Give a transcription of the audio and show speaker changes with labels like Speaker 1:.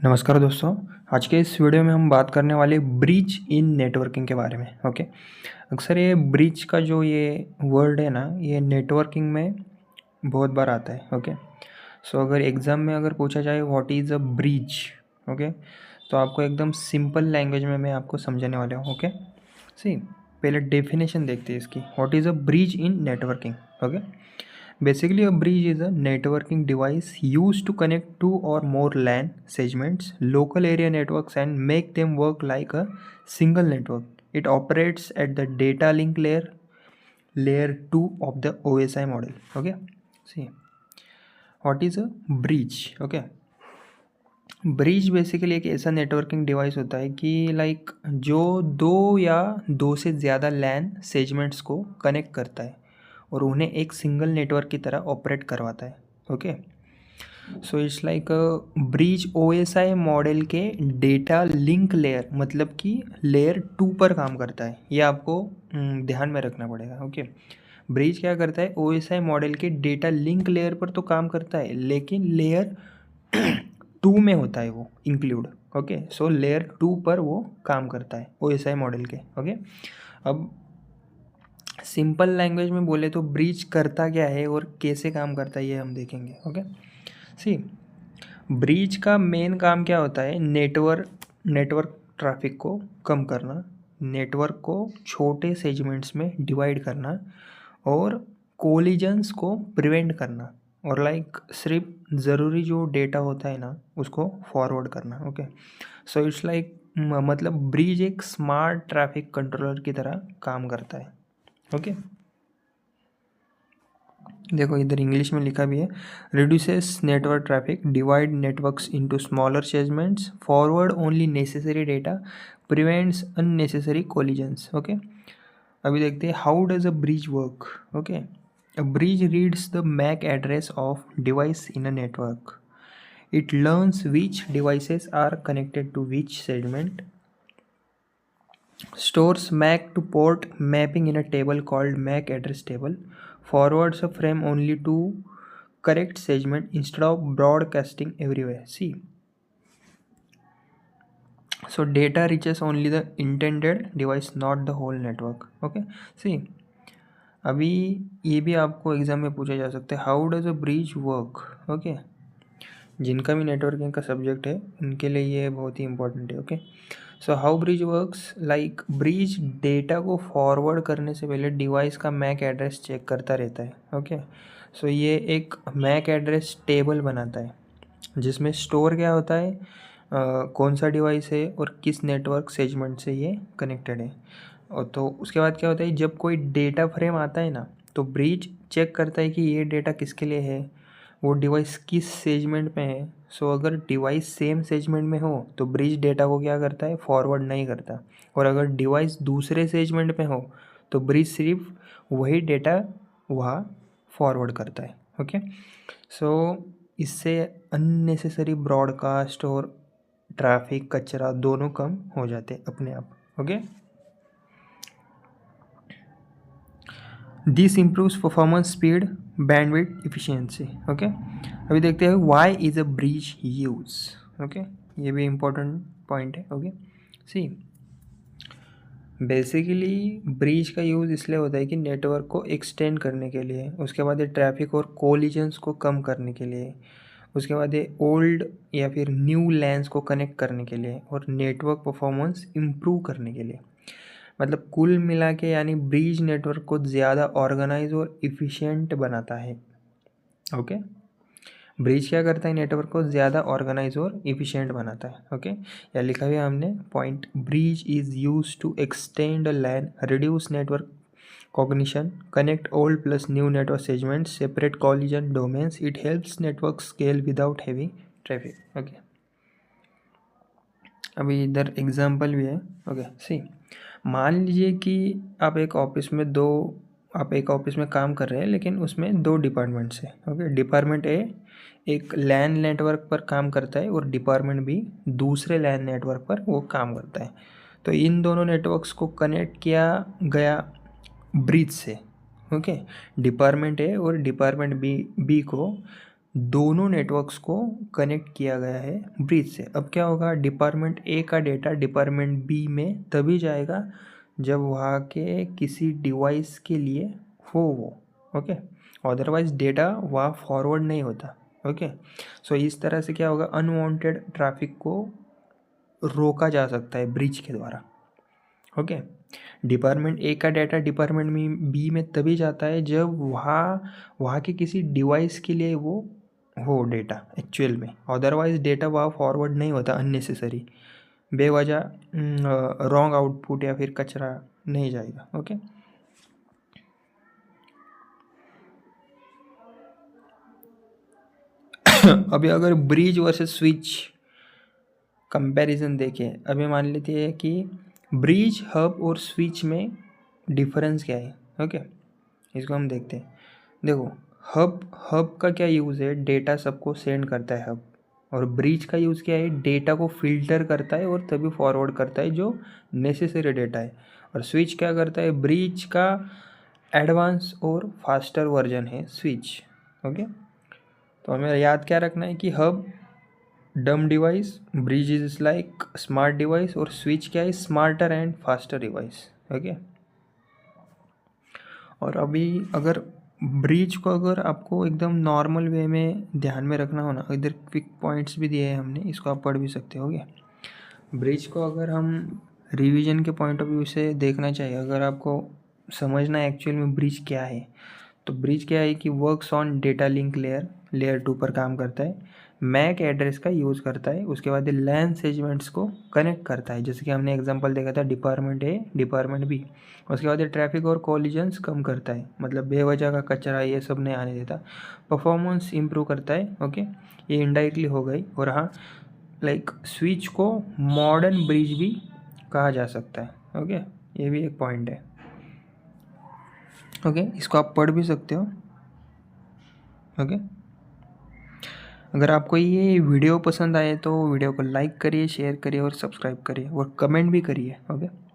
Speaker 1: नमस्कार दोस्तों। आज के इस वीडियो में हम बात करने वाले ब्रिज इन नेटवर्किंग के बारे में। ओके, अक्सर ये ब्रिज का जो ये वर्ड है ना, ये नेटवर्किंग में बहुत बार आता है। ओके, सो अगर एग्ज़ाम में अगर पूछा जाए what is a bridge, okay, तो आपको एकदम सिंपल लैंग्वेज में मैं आपको समझाने वाला हूँ। ओके, सी पहले डेफिनेशन देखते हैं इसकी। What is a bridge in networking? Okay, basically, a bridge is a networking device used to connect two or more LAN segments, local area networks, and make them work like a single network. It operates at the data link layer, layer 2 of the OSI model. Okay, see what is a bridge? Okay, bridge basically एक ऐसा networking device होता है कि like जो दो या दो से ज़्यादा लैन सेगमेंट्स को कनेक्ट करता है और उन्हें एक सिंगल नेटवर्क की तरह ऑपरेट करवाता है। Okay, so it's like bridge OSI model के डेटा लिंक लेयर, मतलब कि लेयर 2 पर काम करता है। ये आपको ध्यान में रखना पड़ेगा। ओके, ब्रिज क्या करता है, ओएसआई मॉडल के डेटा लिंक लेयर पर तो काम करता है, लेकिन लेयर 2 में होता है वो इंक्लूड। ओके, सो लेयर 2 पर वो काम करता है ओएसआई मॉडल के। ओके, अब सिंपल लैंग्वेज में बोले तो ब्रिज करता क्या है और कैसे काम करता है ये हम देखेंगे। ओके, सी ब्रिज का मेन काम क्या होता है, नेटवर्क ट्रैफिक को कम करना, नेटवर्क को छोटे सेगमेंट्स में डिवाइड करना और कोलिजन्स को प्रिवेंट करना, और लाइक सिर्फ ज़रूरी जो डेटा होता है ना उसको फॉरवर्ड करना। ओके, सो इट्स लाइक मतलब ब्रिज एक स्मार्ट ट्रैफिक कंट्रोलर की तरह काम करता है। ओके, देखो इधर इंग्लिश में लिखा भी है, reduces network traffic, divide networks into smaller segments, forward only necessary data, prevents unnecessary collisions. Okay, अभी देखते हैं how does a bridge work. Okay, a bridge reads the MAC address of device in a network. It learns which devices are connected to which segment, stores MAC to port mapping in a table called MAC address table, forwards a frame only to correct segment instead of broadcasting everywhere. See, so data reaches only the intended device, not the whole network. Okay, see, अभी ये भी आपको exam में पूछा जा सकता है, how does a bridge work. Okay, जिनका भी नेटवर्किंग का सब्जेक्ट है उनके लिए ये बहुत ही इंपॉर्टेंट है। Okay, so how bridge works, like bridge data को फॉरवर्ड करने से पहले डिवाइस का मैक एड्रेस चेक करता रहता है। ओके, सो ये एक मैक एड्रेस टेबल बनाता है जिसमें स्टोर क्या होता है, कौन सा डिवाइस है और किस नेटवर्क सेगमेंट से ये कनेक्टेड है। और तो उसके बाद क्या होता है, जब कोई डेटा फ्रेम आता है ना तो ब्रिज चेक करता है कि ये डेटा किसके लिए है, वो डिवाइस किस सेगमेंट में है। सो अगर डिवाइस सेम सेगमेंट में हो तो ब्रिज डेटा को क्या करता है, फॉरवर्ड नहीं करता, और अगर डिवाइस दूसरे सेगमेंट में हो तो ब्रिज सिर्फ वही डेटा वहाँ फॉरवर्ड करता है। ओके, सो इससे अननेसेसरी ब्रॉडकास्ट और ट्रैफिक कचरा दोनों कम हो जाते हैं अपने आप। Okay, this improves performance, speed, bandwidth, efficiency. Okay, अभी देखते हैं why is a bridge use. Okay, ये भी इम्पोर्टेंट पॉइंट है। ओके, सी बेसिकली ब्रिज का यूज़ इसलिए होता है कि नेटवर्क को एक्सटेंड करने के लिए, उसके बाद ये ट्रैफिक और कोलिजन्स को कम करने के लिए, उसके बाद ये ओल्ड या फिर न्यू लैन्स को कनेक्ट करने के लिए और नेटवर्क परफॉर्मेंस इम्प्रूव करने के लिए। मतलब कुल मिला के यानी ब्रिज नेटवर्क को ज़्यादा ऑर्गेनाइज और इफ़िशिएंट बनाता है। ओके, ब्रिज क्या करता है, नेटवर्क को ज़्यादा ऑर्गेनाइज और इफ़िशिएंट बनाता है। ओके, या लिखा हुआ हमने point, bridge is use to extend a LAN, reduce network cognition, connect old plus new network segments, separate collision domains. It helps network scale without heavy traffic. Okay, अभी इधर example भी है। ओके, सी मान लीजिए कि आप एक ऑफिस में काम कर रहे हैं, लेकिन उसमें दो डिपार्टमेंट्स हैं। ओके, डिपार्टमेंट ए एक लैन नेटवर्क पर काम करता है और डिपार्टमेंट बी दूसरे लैन नेटवर्क पर वो काम करता है। तो इन दोनों नेटवर्क्स को कनेक्ट किया गया ब्रिज से। ओके, डिपार्टमेंट ए और डिपार्टमेंट बी को दोनों नेटवर्क्स को कनेक्ट किया गया है ब्रिज से। अब क्या होगा, डिपार्टमेंट ए का डेटा डिपार्टमेंट बी में तभी जाएगा जब वहाँ के किसी डिवाइस के लिए हो वो, ओके। अदरवाइज डेटा वहाँ फॉरवर्ड नहीं होता, ओके। सो इस तरह से क्या होगा, अनवांटेड ट्रैफिक को रोका जा सकता है ब्रिज के द्वारा, ओके। डिपार्टमेंट ए का डाटा डिपार्टमेंट में बी में तभी जाता है जब वहाँ के किसी डिवाइस के लिए वो हो डेटा एक्चुअल में। अदरवाइज डेटा वहाँ फॉरवर्ड नहीं होता अननेसेसरी, बेवजह रॉन्ग आउटपुट या फिर कचरा नहीं जाएगा, ओके। अभी अगर ब्रिज वर्सेस स्विच कंपैरिजन देखें, अभी मान लेते हैं कि ब्रिज, हब और स्विच में डिफरेंस क्या है, ओके। इसको हम देखते हैं। देखो, हब का क्या यूज़ है, डेटा सबको सेंड करता है हब। और ब्रिज का यूज़ क्या है, डेटा को फिल्टर करता है और तभी फॉरवर्ड करता है जो नेसेसरी डेटा है। और स्विच क्या करता है, ब्रिज का एडवांस और फास्टर वर्जन है स्विच, ओके। तो हमें याद क्या रखना है कि हब डम device, bridge is like smart device और स्विच क्या है, smarter and faster device, okay. और अभी अगर ब्रिज को अगर आपको एकदम नॉर्मल वे में ध्यान में रखना हो ना, इधर क्विक पॉइंट्स भी दिए हैं हमने, इसको आप पढ़ भी सकते हो क्या। ब्रिज को अगर हम रिवीजन के पॉइंट ऑफ व्यू से देखना चाहिए, अगर आपको समझना है एक्चुअल में ब्रिज क्या है, तो ब्रिज क्या है कि works on data link layer 2 पर काम करता है, मैक एड्रेस का यूज़ करता है, उसके बाद लैन सेगमेंट्स को कनेक्ट करता है, जैसे कि हमने एग्जांपल देखा था डिपार्टमेंट ए डिपार्टमेंट बी। उसके बाद ट्रैफिक और कॉलिजन्स कम करता है, मतलब बेवजह का कचरा ये सब नहीं आने देता। परफॉर्मेंस इंप्रूव करता है, ओके। ये इनडायरेक्टली हो गई। और हाँ, लाइक स्विच को मॉडर्न ब्रिज भी कहा जा सकता है, ओके। ये भी एक पॉइंट है, ओके। इसको आप पढ़ भी सकते हो, ओके। अगर आपको ये वीडियो पसंद आए तो वीडियो को लाइक करिए, शेयर करिए और सब्सक्राइब करिए और कमेंट भी करिए, ओके।